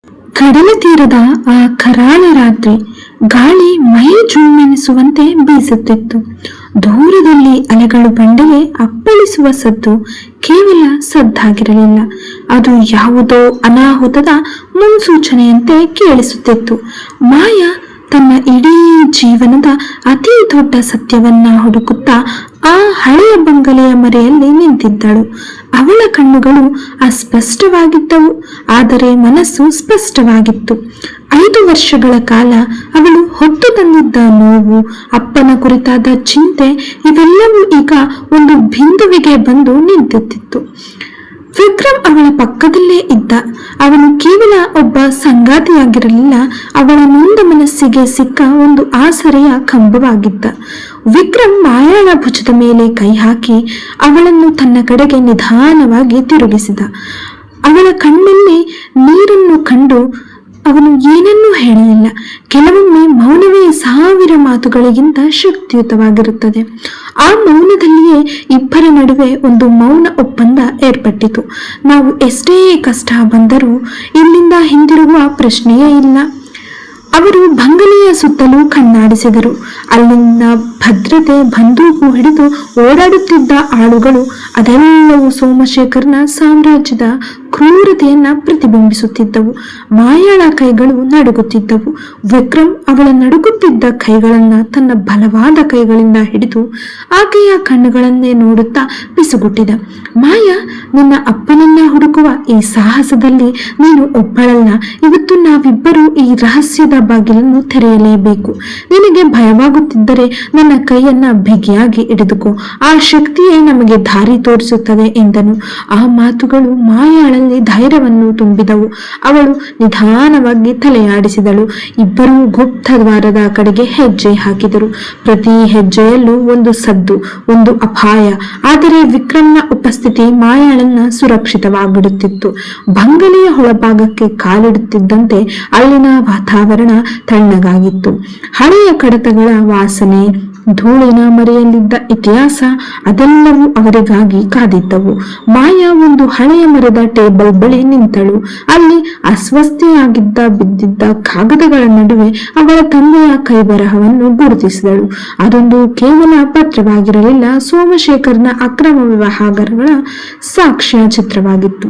ಕಡಲ ತೀರದ ಆ ಕರಾಳ ರಾತ್ರಿ ಗಾಳಿ ಮೈ ಜುಮ್ಮೆನಿಸುವಂತೆ ಬೀಸುತ್ತಿತ್ತು. ದೂರದಲ್ಲಿ ಅಲೆಗಳು ಬಂಡೆಗೆ ಅಪ್ಪಳಿಸುವ ಸದ್ದು ಕೇವಲ ಸದ್ದಾಗಿರಲಿಲ್ಲ, ಅದು ಯಾವುದೋ ಅನಾಹುತದ ಮುನ್ಸೂಚನೆಯಂತೆ ಕೇಳಿಸುತ್ತಿತ್ತು. ಮಾಯಾ ತನ್ನ ಇಡೀ ಜೀವನದ ಅತಿ ದೊಡ್ಡ ಸತ್ಯವನ್ನ ಹುಡುಕುತ್ತಾ ಆ ಹಳೆಯ ಬಂಗಲೆಯ ಮರೆಯಲ್ಲಿ ನಿಂತಿದ್ದಳು. ಅವಳ ಕಣ್ಣುಗಳು ಅಸ್ಪಷ್ಟವಾಗಿದ್ದವು, ಆದರೆ ಮನಸ್ಸು ಸ್ಪಷ್ಟವಾಗಿತ್ತು. 5 ವರ್ಷಗಳ ಕಾಲ ಅವಳು ಹೊತ್ತು ತಂದಿದ್ದ ನೋವು, ಅಪ್ಪನ ಕುರಿತಾದ ಚಿಂತೆ, ಇವೆಲ್ಲವೂ ಈಗ ಒಂದು ಬಿಂದುವಿಗೆ ಬಂದು ನಿಂತಿತ್ತು. ವಿಕ್ರಮ್ ಅವಳ ಪಕ್ಕದಲ್ಲೇ ಇದ್ದ. ಅವನು ಕೇವಲ ಒಬ್ಬ ಸಂಗಾತಿಯಾಗಿರಲಿಲ್ಲ, ಅವಳ ನೊಂದ ಮನಸ್ಸಿಗೆ ಸಿಕ್ಕ ಒಂದು ಆಸರೆಯ ಕಂಬವಾಗಿದ್ದ. ವಿಕ್ರಮ್ ಮಾಯಾಳ ಭುಜದ ಮೇಲೆ ಕೈ ಹಾಕಿ ಅವಳನ್ನು ತನ್ನ ಕಡೆಗೆ ನಿಧಾನವಾಗಿ ತಿರುಗಿಸಿದ. ಅವಳ ಕಣ್ಣಲ್ಲಿ ನೀರನ್ನು ಕಂಡು ಅವನು ಏನನ್ನೂ ಹೇಳಲಿಲ್ಲ. ಕೆಲವೊಮ್ಮೆ ಮೌನವೇ 1000 ಮಾತುಗಳಿಗಿಂತ ಶಕ್ತಿಯುತವಾಗಿರುತ್ತದೆ. ಆ ಮೌನದಲ್ಲಿಯೇ ಇಬ್ಬರ ನಡುವೆ ಒಂದು ಮೌನ ಒಪ್ಪಂದ ಏರ್ಪಟ್ಟಿತು. ನಾವು ಎಷ್ಟೇ ಕಷ್ಟ ಬಂದರೂ ಇಲ್ಲಿಂದ ಹಿಂದಿರುಗುವ ಪ್ರಶ್ನೆಯೇ ಇಲ್ಲ. ಅವರು ಬಂಗಲೆಯ ಸುತ್ತಲೂ ಕಣ್ಣಾಡಿಸಿದರು. ಅಲ್ಲಿನ ಭದ್ರತೆ, ಬಂದೂಕು ಹಿಡಿದು ಓಡಾಡುತ್ತಿದ್ದ ಆಳುಗಳು, ಅದೆಲ್ಲವೂ ಸೋಮಶೇಖರ್ನ ಸಾಮ್ರಾಜ್ಯದ ಕ್ರೂರತೆಯನ್ನ ಪ್ರತಿಬಿಂಬಿಸುತ್ತಿದ್ದವು. ಮಾಯಾಳ ಕೈಗಳು ನಡುಗುತ್ತಿದ್ದವು. ವಿಕ್ರಮ್ ಅವಳ ನಡುಗುತ್ತಿದ್ದ ಕೈಗಳನ್ನ ತನ್ನ ಬಲವಾದ ಕೈಗಳಿಂದ ಹಿಡಿದು ಆಕೆಯ ಕಣ್ಣುಗಳನ್ನೇ ನೋಡುತ್ತಾ ಪಿಸುಗುಟ್ಟಿದ. ಮಾಯಾ, ನಿನ್ನ ಅಪ್ಪನನ್ನ ಹುಡುಕುವ ಈ ಸಾಹಸದಲ್ಲಿ ನೀನು ಒಬ್ಬಳಲ್ಲ. ಇವತ್ತು ನಾವಿಬ್ಬರು ಈ ರಹಸ್ಯದ ಬಾಗಿಲನ್ನು ತೆರೆಯಲೇಬೇಕು. ನಿನಗೆ ಭಯವಾಗುತ್ತಿದ್ದರೆ ನನ್ನ ಕೈಯನ್ನ ಬಿಗಿಯಾಗಿ ಹಿಡಿದುಕೋ, ಆ ಶಕ್ತಿಯೇ ನಮಗೆ ದಾರಿ ತೋರಿಸುತ್ತದೆ ಎಂದನು. ಆ ಮಾತುಗಳು ಮಾಯಾಳಲ್ಲಿ ಧೈರ್ಯವನ್ನು ತುಂಬಿದವು. ಅವಳು ನಿಧಾನವಾಗಿ ತಲೆಯಾಡಿಸಿದಳು. ಇಬ್ಬರೂ ಗುಪ್ತ ದ್ವಾರದ ಕಡೆಗೆ ಹೆಜ್ಜೆ ಹಾಕಿದರು. ಪ್ರತಿ ಹೆಜ್ಜೆಯಲ್ಲೂ ಒಂದು ಸದ್ದು, ಒಂದು ಅಪಾಯ. ಆದರೆ ವಿಕ್ರಮ್ನ ಉಪಸ್ಥಿತಿ ಮಾಯಾಳನ್ನ ಸುರಕ್ಷಿತವಾಗಿಡುತ್ತಿತ್ತು. ಬಂಗಲೆಯ ಹೊಳಭಾಗಕ್ಕೆ ಕಾಲಿಡುತ್ತಿದ್ದಂತೆ ಅಲ್ಲಿನ ವಾತಾವರಣ ತಣ್ಣಗಾಗಿತ್ತು. ಹಳೆಯ ಕಡತಗಳ ವಾಸನೆ, ಧೂಳಿನ ಮರೆಯಲ್ಲಿದ್ದ ಇತಿಹಾಸ, ಅದೆಲ್ಲವೂ ಅವರಿಗಾಗಿ ಕಾದಿದ್ದವು. ಮಾಯಾ ಒಂದು ಹಳೆಯ ಮರದ ಟೇಬಲ್ ಬಳಿ ನಿಂತಳು. ಅಲ್ಲಿ ಅಸ್ವಸ್ಥೆಯಾಗಿದ್ದ ಬಿದ್ದಿದ್ದ ಕಾಗದಗಳ ನಡುವೆ ಅವಳ ತಂದೆಯ ಕೈಬರಹವನ್ನು ಗುರುತಿಸಿದಳು. ಅದೊಂದು ಕೇವಲ ಪತ್ರವಾಗಿರಲಿಲ್ಲ, ಸೋಮಶೇಖರ್ನ ಅಕ್ರಮ ವ್ಯವಹಾರಗಳ ಸಾಕ್ಷ್ಯ ಚಿತ್ರವಾಗಿತ್ತು.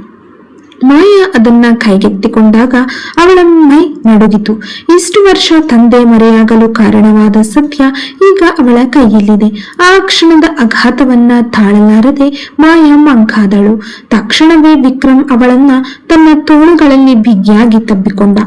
ಮಾಯಾ ಅದನ್ನ ಕೈಗೆತ್ತಿಕೊಂಡಾಗ ಅವಳ ಮೈ ನಡುಗಿತು. ಇಷ್ಟು ವರ್ಷ ತಂದೆ ಮರೆಯಾಗಲು ಕಾರಣವಾದ ಸತ್ಯ ಈಗ ಅವಳ ಕೈಯಲ್ಲಿದೆ. ಆ ಕ್ಷಣದ ಆಘಾತವನ್ನ ತಾಳಲಾರದೆ ಮಾಯಾ ಮಂಕಾದಳು. ತಕ್ಷಣವೇ ವಿಕ್ರಮ್ ಅವಳನ್ನ ತನ್ನ ತೋಳುಗಳಲ್ಲಿ ಬಿಗಿಯಾಗಿ ತಬ್ಬಿಕೊಂಡ.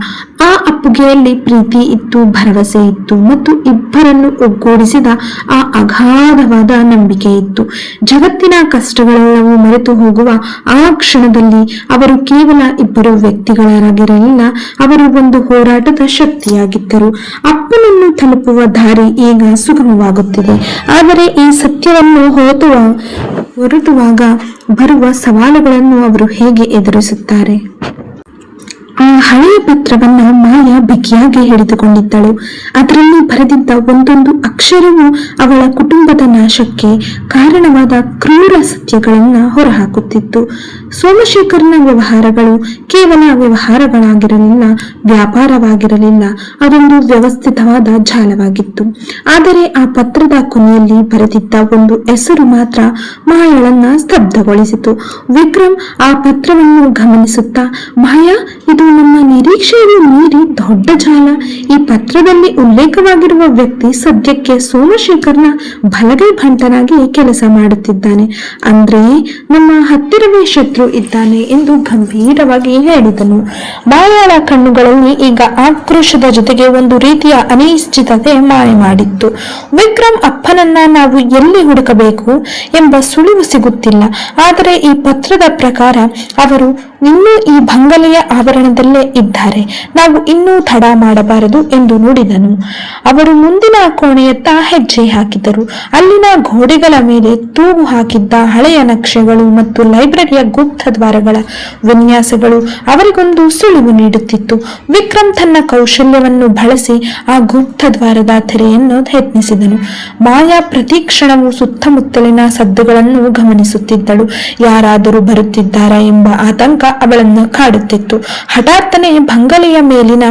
ಆ ಅಪ್ಪುಗೆಯಲ್ಲಿ ಪ್ರೀತಿ ಇತ್ತು, ಭರವಸೆ ಇತ್ತು, ಮತ್ತು ಇಬ್ಬರನ್ನು ಒಗ್ಗೂಡಿಸಿದ ಆ ಅಗಾಧವಾದ ನಂಬಿಕೆ ಇತ್ತು. ಜಗತ್ತಿನ ಕಷ್ಟಗಳೆಲ್ಲವೂ ಮರೆತು ಹೋಗುವ ಆ ಕ್ಷಣದಲ್ಲಿ ಅವರು ಕೇವಲ ಇಬ್ಬರು ವ್ಯಕ್ತಿಗಳಾಗಿರಲಿಲ್ಲ, ಅವರು ಒಂದು ಹೋರಾಟದ ಶಕ್ತಿಯಾಗಿದ್ದರು. ಅಪ್ಪನನ್ನು ತಲುಪುವ ದಾರಿ ಈಗ ಸುಗಮವಾಗುತ್ತಿದೆ, ಆದರೆ ಈ ಸತ್ಯವನ್ನು ಹೊರಟುವಾಗ ಬರುವ ಸವಾಲುಗಳನ್ನು ಅವರು ಹೇಗೆ ಎದುರಿಸುತ್ತಾರೆ? ಆ ಹಳೆಯ ಪತ್ರವನ್ನ ಮಾಯಾ ಬಿಗಿಯಾಗಿ ಹಿಡಿದುಕೊಂಡಿದ್ದಳು. ಅದರಲ್ಲಿ ಬರೆದಿದ್ದ ಒಂದೊಂದು ಅಕ್ಷರವೂ ಅವಳ ಕುಟುಂಬದ ನಾಶಕ್ಕೆ ಕಾರಣವಾದ ಕ್ರೂರ ಸತ್ಯಗಳನ್ನ ಹೊರಹಾಕುತ್ತಿತ್ತು. ಸೋಮಶೇಖರ್ನ ವ್ಯವಹಾರಗಳು ಕೇವಲ ವ್ಯವಹಾರಗಳಾಗಿರಲಿಲ್ಲ, ವ್ಯಾಪಾರವಾಗಿರಲಿಲ್ಲ, ಅದೊಂದು ವ್ಯವಸ್ಥಿತವಾದ ಜಾಲವಾಗಿತ್ತು. ಆದರೆ ಆ ಪತ್ರದ ಕೊನೆಯಲ್ಲಿ ಬರೆದಿದ್ದ ಒಂದು ಹೆಸರು ಮಾತ್ರ ಮಾಯಾಳನ್ನ ಸ್ತಬ್ಧಗೊಳಿಸಿತು. ವಿಕ್ರಮ್ ಆ ಪತ್ರವನ್ನು ಗಮನಿಸುತ್ತಾ, ಮಾಯಾ, ಇದು ನಮ್ಮ ನಿರೀಕ್ಷೆಯನ್ನು ಮೀರಿ ದೊಡ್ಡ ಜಾಲ. ಈ ಪತ್ರದಲ್ಲಿ ಉಲ್ಲೇಖವಾಗಿರುವ ವ್ಯಕ್ತಿ ಸದ್ಯಕ್ಕೆ ಸೋಮಶೇಖರ್ನ ಬಲಗೈ ಭಂಟನಾಗಿ ಕೆಲಸ ಮಾಡುತ್ತಿದ್ದಾನೆ. ಅಂದ್ರೆ ನಮ್ಮ ಹತ್ತಿರವೇ ಶತ್ರು ಇದ್ದಾನೆ ಎಂದು ಗಂಭೀರವಾಗಿ ಹೇಳಿದನು. ಮಾಯಾಳ ಕಣ್ಣುಗಳಲ್ಲಿ ಈಗ ಆಕ್ರೋಶದ ಜೊತೆಗೆ ಒಂದು ರೀತಿಯ ಅನಿಶ್ಚಿತತೆ ಮಾಯ ಮಾಡಿತ್ತು. ವಿಕ್ರಮ್ ಅಪ್ಪನನ್ನ ನಾವು ಎಲ್ಲಿ ಹುಡುಕಬೇಕು ಎಂಬ ಸುಳಿವು ಸಿಗುತ್ತಿಲ್ಲ. ಆದರೆ ಈ ಪತ್ರದ ಪ್ರಕಾರ ಅವರು ಇನ್ನೂ ಈ ಬಂಗಲೆಯ ಆವರಣದಲ್ಲೇ ಇದ್ದಾರೆ. ನಾವು ಇನ್ನೂ ತಡ ಮಾಡಬಾರದು ಎಂದು ನುಡಿದನು. ಅವರು ಮುಂದಿನ ಕೋಣೆಯತ್ತ ಹೆಜ್ಜೆ ಹಾಕಿದರು. ಅಲ್ಲಿನ ಗೋಡೆಗಳ ಮೇಲೆ ತೂಗು ಹಾಕಿದ್ದ ಹಳೆಯ ನಕ್ಷೆಗಳು ಮತ್ತು ಲೈಬ್ರರಿಯ ಗುಪ್ತ ದ್ವಾರಗಳ ವಿನ್ಯಾಸಗಳು ಅವರಿಗೊಂದು ಸುಳಿವು ನೀಡುತ್ತಿತ್ತು. ವಿಕ್ರಮ್ ತನ್ನ ಕೌಶಲ್ಯವನ್ನು ಬಳಸಿ ಆ ಗುಪ್ತ ದ್ವಾರದ ತೆರೆಯನ್ನು ಯತ್ನಿಸಿದನು. ಮಾಯಾ ಪ್ರತಿ ಕ್ಷಣವೂ ಸುತ್ತಮುತ್ತಲಿನ ಸದ್ದುಗಳನ್ನು ಗಮನಿಸುತ್ತಿದ್ದಳು. ಯಾರಾದರೂ ಬರುತ್ತಿದ್ದಾರಾ ಎಂಬ ಆತಂಕ ಅವಳನ್ನು ಕಾಡುತ್ತಿತ್ತು. ಹಠಾತ್ತನೆ ಬಂಗಲೆಯ ಮೇಲಿನ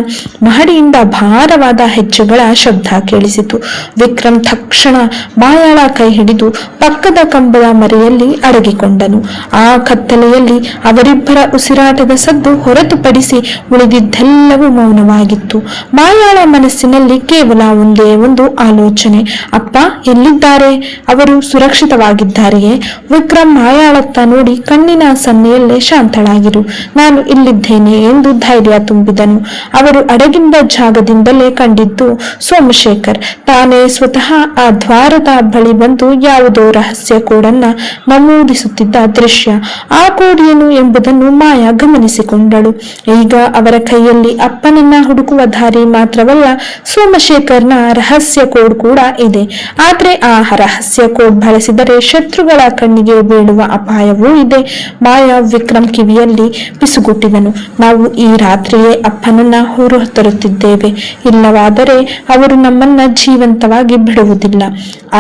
ಮಹಡಿಯಿಂದ ಭಾರವಾದ ಹೆಜ್ಜೆಗಳ ಶಬ್ದ ಕೇಳಿಸಿತು. ವಿಕ್ರಮ್ ತಕ್ಷಣ ಮಾಯಾಳ ಕೈ ಹಿಡಿದು ಪಕ್ಕದ ಕಂಬದ ಮರೆಯಲ್ಲಿ ಅಡಗಿಕೊಂಡನು. ಆ ಕತ್ತಲೆಯಲ್ಲಿ ಅವರಿಬ್ಬರ ಉಸಿರಾಟದ ಸದ್ದು ಹೊರತುಪಡಿಸಿ ಉಳಿದಿದ್ದೆಲ್ಲವೂ ಮೌನವಾಗಿತ್ತು. ಮಾಯಾಳ ಮನಸ್ಸಿನಲ್ಲಿ ಕೇವಲ ಒಂದೇ ಒಂದು ಆಲೋಚನೆ, ಅಪ್ಪ ಎಲ್ಲಿದ್ದಾರೆ? ಅವರು ಸುರಕ್ಷಿತವಾಗಿದ್ದಾರೆಯೇ? ವಿಕ್ರಮ್ ಮಾಯಾಳತ್ತ ನೋಡಿ, ಕಣ್ಣಿನ ಸನ್ನೆಯಲ್ಲೇ ಶಾಂತಳಾಗಿರು, ನಾನು ಇಲ್ಲಿದ್ದೇನೆ ಎಂದು ಧೈರ್ಯ ತುಂಬಿದನು. ಅವರು ಅಡಗಿದ್ದ ಜಾಗದಿಂದಲೇ ಕಂಡಿದ್ದು ಸೋಮಶೇಖರ್ ತಾನೇ ಸ್ವತಃ ಆ ದ್ವಾರದ ಬಳಿ ಬಂದು ಯಾವುದೋ ರಹಸ್ಯ ಕೋಡನ್ನ ನಮೂದಿಸುತ್ತಿದ್ದ ದೃಶ್ಯ. ಆ ಕೋಡ್ ಏನು ಎಂಬುದನ್ನು ಮಾಯಾ ಗಮನಿಸಿಕೊಂಡಳು. ಈಗ ಅವರ ಕೈಯಲ್ಲಿ ಅಪ್ಪನನ್ನ ಹುಡುಕುವ ದಾರಿ ಮಾತ್ರವಲ್ಲ, ಸೋಮಶೇಖರ್ನ ರಹಸ್ಯ ಕೋಡ್ ಕೂಡ ಇದೆ. ಆದ್ರೆ ಆ ರಹಸ್ಯ ಕೋಡ್ ಬಳಸಿದರೆ ಶತ್ರುಗಳ ಕಣ್ಣಿಗೆ ಬೀಳುವ ಅಪಾಯವೂ ಇದೆ. ಮಾಯಾ ವಿಕ್ರಮ್ ಕಿವಿಯಲ್ಲಿ ಪಿಸುಗುಟ್ಟಿದನು. ನಾವು ಈ ರಾತ್ರಿಯೇ ಅಪ್ಪನನ್ನ ಹೊರ ತರುತ್ತಿದ್ದೇವೆ, ಇಲ್ಲವಾದರೆ ಅವರು ನಮ್ಮನ್ನ ಜೀವಂತವಾಗಿ ಬಿಡುವುದಿಲ್ಲ.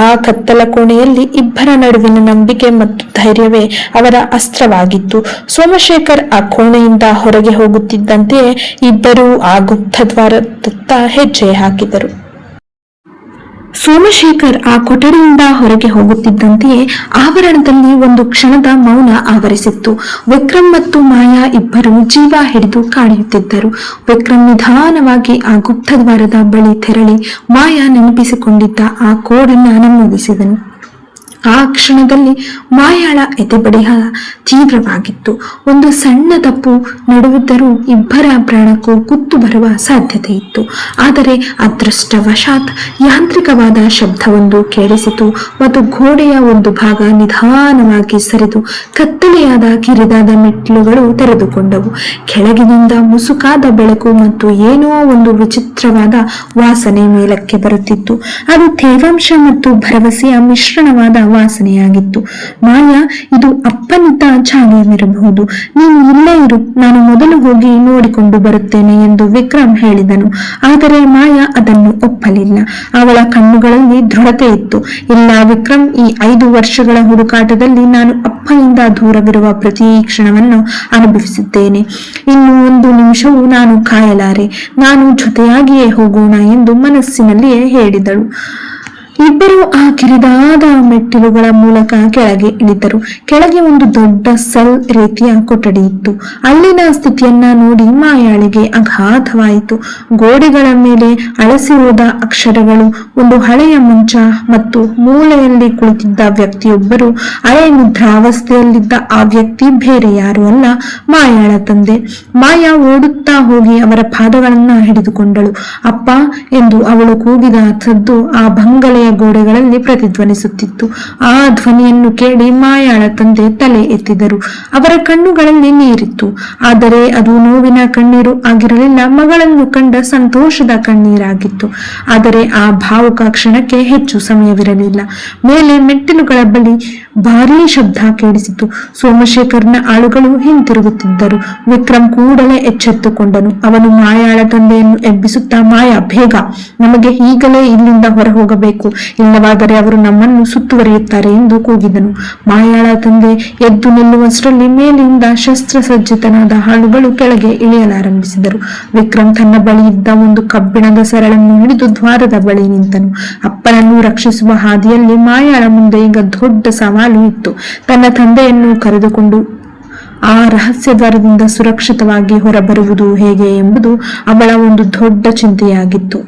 ಆ ಕತ್ತಲ ಕೋಣೆಯಲ್ಲಿ ಇಬ್ಬರ ನಡುವಿನ ನಂಬಿಕೆ ಮತ್ತು ಧೈರ್ಯವೇ ಅವರ ಅಸ್ತ್ರವಾಗಿತ್ತು. ಸೋಮಶೇಖರ್ ಆ ಕೋಣೆಯಿಂದ ಹೊರಗೆ ಹೋಗುತ್ತಿದ್ದಂತೆಯೇ ಇಬ್ಬರೂ ಆ ಗುಪ್ತ ದ್ವಾರದತ್ತ ಹೆಜ್ಜೆ ಹಾಕಿದರು. ಸೋಮಶೇಖರ್ ಆ ಕೊಠಡಿಯಿಂದ ಹೊರಗೆ ಹೋಗುತ್ತಿದ್ದಂತೆಯೇ ಆವರಣದಲ್ಲಿ ಒಂದು ಕ್ಷಣದ ಮೌನ ಆವರಿಸಿತ್ತು. ವಿಕ್ರಮ್ ಮತ್ತು ಮಾಯಾ ಇಬ್ಬರು ಜೀವ ಹಿಡಿದು ಕಾಣಿಯುತ್ತಿದ್ದರು. ವಿಕ್ರಮ್ ನಿಧಾನವಾಗಿ ಆ ಗುಪ್ತ ದ್ವಾರದ ಬಳಿ ತೆರಳಿ ಮಾಯಾ ನೆನಪಿಸಿಕೊಂಡಿದ್ದ ಆ ಕೋಡನ್ನ ನಮೂದಿಸಿದನು. ಆ ಕ್ಷಣದಲ್ಲಿ ಮಾಯಾಳ ಎದೆಬಡಿಹ ತೀವ್ರವಾಗಿತ್ತು. ಒಂದು ಸಣ್ಣ ತಪ್ಪು ನಡುವಿದ್ದರೂ ಇಬ್ಬರ ಪ್ರಾಣಕ್ಕೂ ಕುತ್ತು ಬರುವ ಸಾಧ್ಯತೆ ಇತ್ತು. ಆದರೆ ಅದೃಷ್ಟವಶಾತ್ ಯಾಂತ್ರಿಕವಾದ ಶಬ್ದವೊಂದು ಕೇಳಿಸಿತು ಮತ್ತು ಗೋಡೆಯ ಒಂದು ಭಾಗ ನಿಧಾನವಾಗಿ ಸರಿದು ಕತ್ತಲೆಯಾದ ಕಿರಿದಾದ ಮೆಟ್ಟಿಲುಗಳು ತೆರೆದುಕೊಂಡವು. ಕೆಳಗಿನಿಂದ ಮುಸುಕಾದ ಬೆಳಕು ಮತ್ತು ಏನೋ ಒಂದು ವಿಚಿತ್ರವಾದ ವಾಸನೆ ಮೇಲಕ್ಕೆ ಬರುತ್ತಿತ್ತು. ಅದು ತೇವಾಂಶ ಮತ್ತು ಭರವಸೆಯ ಮಿಶ್ರಣವಾದ ವಾಸನೆಯಾಗಿತ್ತು. ಮಾಯಾ, ಇದು ಅಪ್ಪನಿದ್ದ ಜಾಗವಿರಬಹುದು, ನೀನು ಇಲ್ಲೇ ಇರು, ನಾನು ಮೊದಲು ಹೋಗಿ ನೋಡಿಕೊಂಡು ಬರುತ್ತೇನೆ ಎಂದು ವಿಕ್ರಮ್ ಹೇಳಿದನು. ಆದರೆ ಮಾಯಾ ಅದನ್ನು ಒಪ್ಪಲಿಲ್ಲ. ಅವಳ ಕಣ್ಣುಗಳಲ್ಲಿ ದೃಢತೆ ಇತ್ತು. ಇಲ್ಲ ವಿಕ್ರಮ್, ಈ 5 ವರ್ಷಗಳ ಹುಡುಕಾಟದಲ್ಲಿ ನಾನು ಅಪ್ಪನಿಂದ ದೂರವಿರುವ ಪ್ರತಿ ಕ್ಷಣವನ್ನು ಅನುಭವಿಸಿದ್ದೇನೆ. ಇನ್ನು 1 ನಿಮಿಷವೂ ನಾನು ಕಾಯಲಾರೆ. ನಾನು ಜೊತೆಯಾಗಿಯೇ ಹೋಗೋಣ ಎಂದು ಮನಸ್ಸಿನಲ್ಲಿಯೇ ಹೇಳಿದಳು. ಇಬ್ಬರು ಆ ಕಿರಿದಾದ ಮೆಟ್ಟಿಲುಗಳ ಮೂಲಕ ಕೆಳಗೆ ಇಳಿದರು. ಕೆಳಗೆ ಒಂದು ದೊಡ್ಡ ಸೆಲ್ ರೀತಿಯ ಕೊಠಡಿ ಇತ್ತು. ಅಲ್ಲಿನ ಸ್ಥಿತಿಯನ್ನ ನೋಡಿ ಮಾಯಾಳಿಗೆ ಅಗಾಧವಾಯಿತು. ಗೋಡೆಗಳ ಮೇಲೆ ಅಳಸಿರೋದ ಅಕ್ಷರಗಳು, ಒಂದು ಹಳೆಯ ಮಂಚ ಮತ್ತು ಮೂಲೆಯಲ್ಲಿ ಕುಳಿತಿದ್ದ ವ್ಯಕ್ತಿಯೊಬ್ಬರು. ಹಳೆ ನಿದ್ರಾವಸ್ಥೆಯಲ್ಲಿದ್ದ ಆ ವ್ಯಕ್ತಿ ಬೇರೆ ಯಾರು ಅಲ್ಲ, ಮಾಯಾಳ ತಂದೆ. ಮಾಯಾ ಓಡುತ್ತಾ ಹೋಗಿ ಅವರ ಪಾದಗಳನ್ನ ಹಿಡಿದುಕೊಂಡಳು. ಅಪ್ಪ ಎಂದು ಅವಳು ಕೂಗಿದ ಸದ್ದು ಆ ಬಂಗಲೆಯ ಗೋಡೆಗಳಲ್ಲಿ ಪ್ರತಿಧ್ವನಿಸುತ್ತಿತ್ತು. ಆ ಧ್ವನಿಯನ್ನು ಕೇಳಿ ಮಾಯಾಳ ತಂದೆ ತಲೆ ಎತ್ತಿದರು. ಅವರ ಕಣ್ಣುಗಳಲ್ಲಿ ನೀರಿತ್ತು. ಆದರೆ ಅದು ನೋವಿನ ಕಣ್ಣೀರು ಆಗಿರಲಿಲ್ಲ, ಮಗಳನ್ನು ಕಂಡ ಸಂತೋಷದ ಕಣ್ಣೀರಾಗಿತ್ತು. ಆದರೆ ಆ ಭಾವುಕ ಕ್ಷಣಕ್ಕೆ ಹೆಚ್ಚು ಸಮಯವಿರಲಿಲ್ಲ. ಮೇಲೆ ಮೆಟ್ಟಿಲುಗಳ ಬಳಿ ಭಾರೀ ಶಬ್ದ ಕೇಳಿಸಿತು. ಸೋಮಶೇಖರ್ನ ಆಳುಗಳು ಹಿಂತಿರುಗುತ್ತಿದ್ದರು. ವಿಕ್ರಮ್ ಕೂಡಲೇ ಎಚ್ಚೆತ್ತುಕೊಂಡನು. ಅವನು ಮಾಯಾಳ ತಂದೆಯನ್ನು ಎಬ್ಬಿಸುತ್ತಾ, ಮಾಯಾ, ಬೇಗ, ನಮಗೆ ಈಗಲೇ ಇಲ್ಲಿಂದ ಹೊರ ಹೋಗಬೇಕು, ಇಲ್ಲವಾದರೆ ಅವರು ನಮ್ಮನ್ನು ಸುತ್ತುವರಿಯುತ್ತಾರೆ ಎಂದು ಕೂಗಿದನು. ಮಾಯಾಳ ತಂದೆ ಎದ್ದು ನಿಲ್ಲುವಷ್ಟರಲ್ಲಿ ಮೇಲಿಂದ ಶಸ್ತ್ರಸಜ್ಜಿತನಾದ ಆಳುಗಳು ಕೆಳಗೆ ಇಳಿಯಲಾರಂಭಿಸಿದರು. ವಿಕ್ರಮ್ ತನ್ನ ಬಳಿ ಇದ್ದ ಒಂದು ಕಬ್ಬಿಣದ ಸರಳನ್ನು ಹಿಡಿದು ದ್ವಾರದ ಬಳಿ ನಿಂತನು. ಅಪ್ಪನನ್ನು ರಕ್ಷಿಸುವ ಹಾದಿಯಲ್ಲಿ ಮಾಯಾಳ ಮುಂದೆ ಈಗ ದೊಡ್ಡ ಸವಾಲು ಇತ್ತು. ತನ್ನ ತಂದೆಯನ್ನು ಕರೆದುಕೊಂಡು ಆ ರಹಸ್ಯ ದ್ವಾರದಿಂದ ಸುರಕ್ಷಿತವಾಗಿ ಹೊರಬರುವುದು ಹೇಗೆ ಎಂಬುದು ಅವಳ ಒಂದು ದೊಡ್ಡ ಚಿಂತೆಯಾಗಿತ್ತು.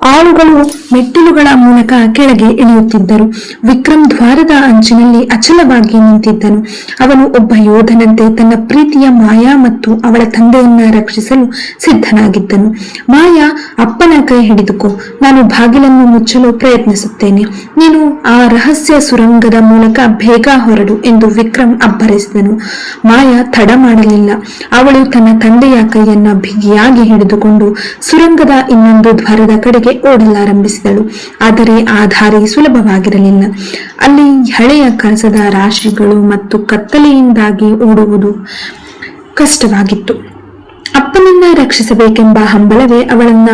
ಆಳುಗಳು ಮೆಟ್ಟಿಲುಗಳ ಮೂಲಕ ಕೆಳಗೆ ಇಳಿಯುತ್ತಿದ್ದರು. ವಿಕ್ರಮ್ ದ್ವಾರದ ಅಂಚಿನಲ್ಲಿ ಅಚಲವಾಗಿ ನಿಂತಿದ್ದನು. ಅವನು ಒಬ್ಬ ಯೋಧನಂತೆ ತನ್ನ ಪ್ರೀತಿಯ ಮಾಯಾ ಮತ್ತು ಅವಳ ತಂದೆಯನ್ನ ರಕ್ಷಿಸಲು ಸಿದ್ಧನಾಗಿದ್ದನು. ಮಾಯಾ, ಅಪ್ಪನ ಕೈ ಹಿಡಿದುಕೋ, ನಾನು ಬಾಗಿಲನ್ನು ಮುಚ್ಚಲು ಪ್ರಯತ್ನಿಸುತ್ತೇನೆ, ನೀನು ಆ ರಹಸ್ಯ ಸುರಂಗದ ಮೂಲಕ ಬೇಗ ಹೊರಡು ಎಂದು ವಿಕ್ರಮ್ ಅಬ್ಬರಿಸಿದನು. ಮಾಯಾ ತಡ ಮಾಡಲಿಲ್ಲ. ಅವಳು ತನ್ನ ತಂದೆಯ ಕೈಯನ್ನ ಬಿಗಿಯಾಗಿ ಹಿಡಿದುಕೊಂಡು ಸುರಂಗದ ಇನ್ನೊಂದು ದ್ವಾರದ ಕಡೆಗೆ ಓಡಲಾರಂಭಿಸಿದಳು. ಆದರೆ ಆ ದಾರಿ ಸುಲಭವಾಗಿರಲಿಲ್ಲ. ಅಲ್ಲಿ ಹಳೆಯ ಕಸದ ರಾಶಿಗಳು ಮತ್ತು ಕತ್ತಲೆಯಿಂದಾಗಿ ಓಡುವುದು ಕಷ್ಟವಾಗಿತ್ತು. ಅಪ್ಪನನ್ನ ರಕ್ಷಿಸಬೇಕೆಂಬ ಹಂಬಲವೇ ಅವಳನ್ನ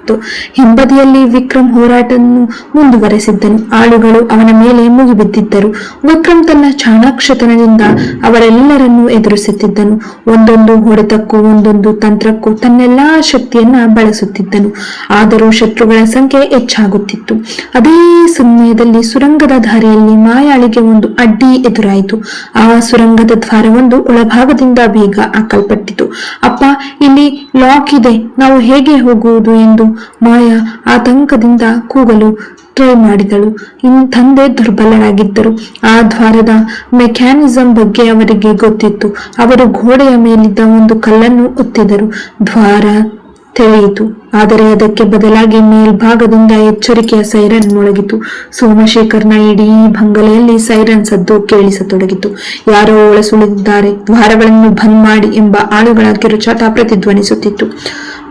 ಆಗಿತ್ತು. ಹಿಂಬದಿಯಲ್ಲಿ ವಿಕ್ರಮ್ ಹೋರಾಟವನ್ನು ಮುಂದುವರೆಸಿದ್ದನು. ಆಳುಗಳು ಅವನ ಮೇಲೆ ಮುಗಿಬಿದ್ದಿದ್ದರು. ವಿಕ್ರಮ್ ತನ್ನ ಚಾಣಾಕ್ಷತನದಿಂದ ಅವರೆಲ್ಲರನ್ನೂ ಎದುರಿಸುತ್ತಿದ್ದನು. ಒಂದೊಂದು ಹೊಡೆತಕ್ಕೂ ಒಂದೊಂದು ತಂತ್ರಕ್ಕೂ ತನ್ನೆಲ್ಲಾ ಶಕ್ತಿಯನ್ನ ಬಳಸುತ್ತಿದ್ದನು. ಆದರೂ ಶತ್ರುಗಳ ಸಂಖ್ಯೆ ಹೆಚ್ಚಾಗುತ್ತಿತ್ತು. ಅದೇ ಸಮಯದಲ್ಲಿ ಸುರಂಗದ ದಾರಿಯಲ್ಲಿ ಮಾಯಾಳಿಗೆ ಒಂದು ಅಡ್ಡಿ ಎದುರಾಯಿತು. ಆ ಸುರಂಗದ ದ್ವಾರವೊಂದು ಒಳಭಾಗದಿಂದ ಬೇಗ ಹಾಕಲ್ಪಟ್ಟಿತು. ಅಪ್ಪ, ಇಲ್ಲಿ ಲಾಕ್ ಇದೆ, ನಾವು ಹೇಗೆ ಹೋಗುವುದು ಎಂದು ಮಾಯಾ ಆತಂಕದಿಂದ ಕೂಗಲು ಟ್ರೈ ಮಾಡಿದಳು. ತಂದೆ ದುರ್ಬಲರಾಗಿದ್ದರು. ಆ ದ್ವಾರದ ಮೆಕ್ಯಾನಿಸಂ ಬಗ್ಗೆ ಅವರಿಗೆ ಗೊತ್ತಿತ್ತು. ಅವರು ಗೋಡೆಯ ಮೇಲಿದ್ದ ಒಂದು ಕಲ್ಲನ್ನು ಒತ್ತಿದರು. ದ್ವಾರ ತೆರೆಯಿತು. ಆದರೆ ಅದಕ್ಕೆ ಬದಲಾಗಿ ಮೇಲ್ಭಾಗದಿಂದ ಎಚ್ಚರಿಕೆಯ ಸೈರನ್ ಮೊಳಗಿತು. ಸೋಮಶೇಖರ್ನ ಇಡೀ ಬಂಗಲೆಯಲ್ಲಿ ಸೈರನ್ ಸದ್ದು ಕೇಳಿಸತೊಡಗಿತು. ಯಾರೋ ಒಳಸುಳಿದಿದ್ದಾರೆ, ದ್ವಾರಗಳನ್ನು ಬಂದ್ ಮಾಡಿ ಎಂಬ ಆಳುಗಳ ಕಿರುಚಾಟ ಪ್ರತಿಧ್ವನಿಸುತ್ತಿತ್ತು.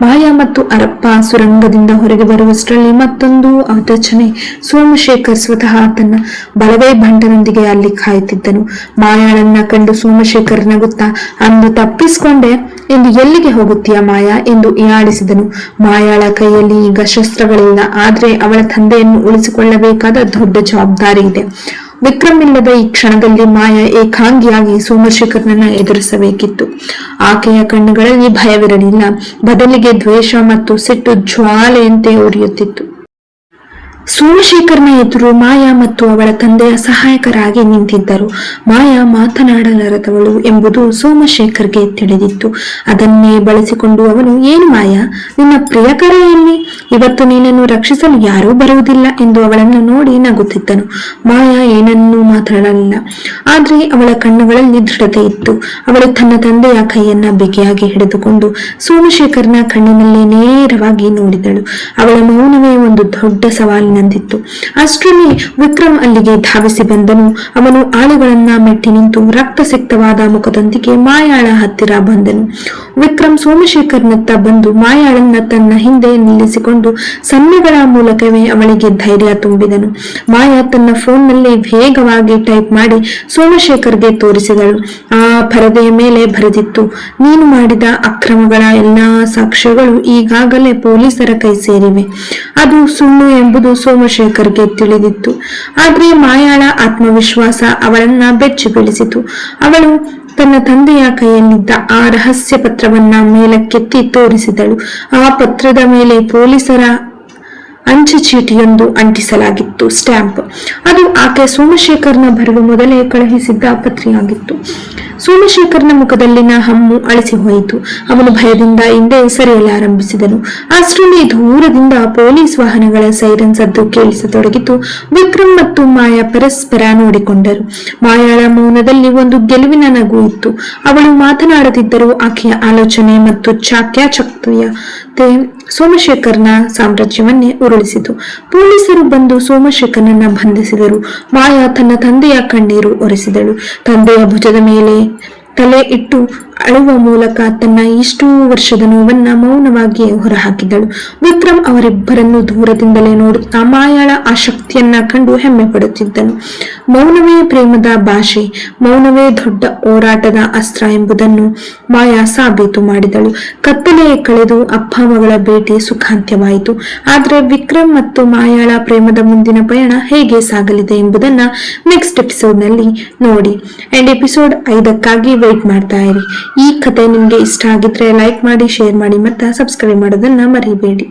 ಮಾಯಾ ಮತ್ತು ಅರಪ್ಪ ಸುರಂಗದಿಂದ ಹೊರಗೆ ಬರುವಷ್ಟರಲ್ಲಿ ಮತ್ತೊಂದು ಅಡಚಣೆ. ಸೋಮಶೇಖರ್ ಸ್ವತಃ ತನ್ನ ಬಲಗೈ ಬಂಟನೊಂದಿಗೆ ಅಲ್ಲಿ ಕಾಯುತ್ತಿದ್ದನು. ಮಾಯಾಳನ್ನ ಕಂಡು ಸೋಮಶೇಖರ್ ನಗುತ್ತಾ, ಅಂದು ತಪ್ಪಿಸಿಕೊಂಡೆ ಎಂದು ಎಲ್ಲಿಗೆ ಹೋಗುತ್ತೀಯ ಮಾಯಾ ಎಂದು ಹೀಯಾಳಿಸಿದನು. ಮಾಯಾಳ ಕೈಯಲ್ಲಿ ಈಗ ಶಸ್ತ್ರಗಳಿಲ್ಲ, ಆದ್ರೆ ಅವಳ ತಂದೆಯನ್ನು ಉಳಿಸಿಕೊಳ್ಳಬೇಕಾದ ದೊಡ್ಡ ಜವಾಬ್ದಾರಿ ಇದೆ. ವಿಕ್ರಮ್ ಇಲ್ಲದ ಈ ಕ್ಷಣದಲ್ಲಿ ಮಾಯಾ ಏಕಾಂಗಿಯಾಗಿ ಸೋಮಶೇಖರ್ನನ್ನ ಎದುರಿಸಬೇಕಿತ್ತು. ಆಕೆಯ ಕಣ್ಣುಗಳಲ್ಲಿ ಭಯವಿರಲಿಲ್ಲ, ಬದಲಿಗೆ ದ್ವೇಷ ಮತ್ತು ಸಿಟ್ಟು ಜ್ವಾಲೆಯಂತೆ ಉರಿಯುತ್ತಿತ್ತು. ಸೋಮಶೇಖರ್ನ ಎದುರು ಮಾಯಾ ಮತ್ತು ಅವಳ ತಂದೆಯ ಸಹಾಯಕರಾಗಿ ನಿಂತಿದ್ದರು. ಮಾಯಾ ಮಾತನಾಡಲಾರದವಳು ಎಂಬುದು ಸೋಮಶೇಖರ್ಗೆ ತಿಳಿದಿತ್ತು. ಅದನ್ನೇ ಬಳಸಿಕೊಂಡು ಅವನು, ಏನು ಮಾಯಾ, ನಿನ್ನ ಪ್ರಿಯಕರ ಎಲ್ಲಿ? ಇವತ್ತು ನೀನನ್ನು ರಕ್ಷಿಸಲು ಯಾರೂ ಬರುವುದಿಲ್ಲ ಎಂದು ಅವಳನ್ನು ನೋಡಿ ನಗುತ್ತಿದ್ದನು. ಮಾಯಾ ಏನನ್ನೂ ಮಾತನಾಡಲಿಲ್ಲ, ಆದ್ರೆ ಅವಳ ಕಣ್ಣುಗಳಲ್ಲಿ ದೃಢತೆ ಇತ್ತು. ಅವಳು ತನ್ನ ತಂದೆಯ ಕೈಯನ್ನ ಬಿಗಿಯಾಗಿ ಹಿಡಿದುಕೊಂಡು ಸೋಮಶೇಖರ್ನ ಕಣ್ಣಿನಲ್ಲಿ ನೇರವಾಗಿ ನೋಡಿದಳು. ಅವಳ ಮೌನವೇ ಒಂದು ದೊಡ್ಡ ಸವಾಲು ನಂದಿತ್ತು. ಅಷ್ಟರಲ್ಲಿ ವಿಕ್ರಮ್ ಅಲ್ಲಿಗೆ ಧಾವಿಸಿ ಬಂದನು. ಅವನು ಆಳುಗಳನ್ನ ಮೆಟ್ಟಿ ನಿಂತು ರಕ್ತಸಿಕ್ತವಾದ ಮುಖದೊಂದಿಗೆ ಮಾಯಾಳ ಹತ್ತಿರ ಬಂದನು. ವಿಕ್ರಮ್ ಸೋಮಶೇಖರ್ನತ್ತ ಬಂದು ಮಾಯಾಳನ್ನ ತನ್ನ ಹಿಂದೆ ನಿಲ್ಲಿಸಿಕೊಂಡು ಸನ್ನೆಗಳ ಮೂಲಕವೇ ಅವಳಿಗೆ ಧೈರ್ಯ ತುಂಬಿದನು. ಮಾಯಾ ತನ್ನ ಫೋನ್ನಲ್ಲಿ ವೇಗವಾಗಿ ಟೈಪ್ ಮಾಡಿ ಸೋಮಶೇಖರ್ಗೆ ತೋರಿಸಿದಳು. ಆ ಪರದೆಯ ಮೇಲೆ ಬರೆದಿತ್ತು, ನೀನು ಮಾಡಿದ ಅಕ್ರಮಗಳ ಎಲ್ಲಾ ಸಾಕ್ಷ್ಯಗಳು ಈಗಾಗಲೇ ಪೊಲೀಸರ ಕೈ ಸೇರಿವೆ. ಅದು ಸುಳ್ಳು ಎಂಬುದು ಸೋಮಶೇಖರ್ಗೆ ತಿಳಿದಿತ್ತು. ಆದ್ರೆ ಮಾಯಾಳ ಆತ್ಮವಿಶ್ವಾಸ ಅವಳನ್ನ ಬೆಚ್ಚಿ ಬೀಳಿಸಿತು. ಅವಳು ತನ್ನ ತಂದೆಯ ಕೈಯಲ್ಲಿದ್ದ ಆ ರಹಸ್ಯ ಪತ್ರವನ್ನ ಮೇಲಕ್ಕೆತ್ತಿ ತೋರಿಸಿದಳು. ಆ ಪತ್ರದ ಮೇಲೆ ಪೊಲೀಸರ ಅಂಚೆ ಚೀಟಿಯೊಂದು ಅಂಟಿಸಲಾಗಿತ್ತು, ಸ್ಟ್ಯಾಂಪ್. ಅದು ಆಕೆ ಸೋಮಶೇಖರ್ನ ಬರುವ ಮೊದಲೇ ಕಳುಹಿಸಿದ್ದ ಪತ್ರಿಯಾಗಿತ್ತು. ಸೋಮಶೇಖರ್ನ ಮುಖದಲ್ಲಿನ ಹಮ್ಮು ಅಳಿಸಿ ಹೋಯಿತು. ಅವನು ಭಯದಿಂದ ಹಿಂದೆ ಸರಿಯಲಾರಂಭಿಸಿದನು. ಅಷ್ಟರಲ್ಲಿ ದೂರದಿಂದ ಪೊಲೀಸ್ ವಾಹನಗಳ ಸೈರನ್ ಸದ್ದು ಕೇಳಿಸತೊಡಗಿತು. ವಿಕ್ರಮ್ ಮತ್ತು ಮಾಯಾ ಪರಸ್ಪರ ನೋಡಿಕೊಂಡರು. ಮಾಯಾಳ ಮೌನದಲ್ಲಿ ಒಂದು ಗೆಲುವಿನ ನಗು ಇತ್ತು. ಅವಳು ಮಾತನಾಡದಿದ್ದರೂ ಆಕೆಯ ಆಲೋಚನೆ ಮತ್ತು ಚಾಕ್ಯಾಚಕ್ಯತೆ ಸೋಮಶೇಖರ್ನ ಸಾಮ್ರಾಜ್ಯವನ್ನೇ ಉರುಳಿಸಿತು. ಪೊಲೀಸರು ಬಂದು ಸೋಮಶೇಖರ್ನನ್ನ ಬಂಧಿಸಿದರು. ಮಾಯಾ ತನ್ನ ತಂದೆಯ ಕಣ್ಣೀರು ಒರೆಸಿದಳು. ತಂದೆಯ ಭುಜದ ಮೇಲೆ ತಲೆ ಇಟ್ಟು ಅಳುವ ಮೂಲಕ ತನ್ನ ಇಷ್ಟೂ ವರ್ಷದ ನೋವನ್ನ ಮೌನವಾಗಿ ಹೊರಹಾಕಿದಳು. ವಿಕ್ರಮ್ ಅವರಿಬ್ಬರನ್ನು ದೂರದಿಂದಲೇ ನೋಡುತ್ತಾ ಮಾಯಾಳ ಆ ಶಕ್ತಿಯನ್ನ ಕಂಡು ಹೆಮ್ಮೆ ಪಡುತ್ತಿದ್ದನು. ಮೌನವೇ ಪ್ರೇಮದ ಭಾಷೆ, ಮೌನವೇ ದೊಡ್ಡ ಹೋರಾಟದ ಅಸ್ತ್ರ ಎಂಬುದನ್ನು ಮಾಯಾ ಸಾಬೀತು ಮಾಡಿದಳು. ಕತ್ತಲೆ ಕಳೆದು ಅಪ್ಪ ಮಗಳ ಭೇಟಿ ಸುಖಾಂತ್ಯವಾಯಿತು. ಆದ್ರೆ ವಿಕ್ರಮ್ ಮತ್ತು ಮಾಯಾಳ ಪ್ರೇಮದ ಮುಂದಿನ ಪಯಣ ಹೇಗೆ ಸಾಗಲಿದೆ ಎಂಬುದನ್ನ ನೆಕ್ಸ್ಟ್ ಎಪಿಸೋಡ್ ನಲ್ಲಿ ನೋಡಿ. ಅಂಡ್ ಎಪಿಸೋಡ್ 5 ವೇಟ್ ಮಾಡ್ತಾ ಇರಿ. ಈ ಕತೆ ನಿಮ್ಗೆ ಇಷ್ಟ ಆಗಿದ್ರೆ ಲೈಕ್ ಮಾಡಿ, ಶೇರ್ ಮಾಡಿ ಮತ್ತು ಸಬ್ಸ್ಕ್ರೈಬ್ ಮಾಡೋದನ್ನ ಮರಿಬೇಡಿ.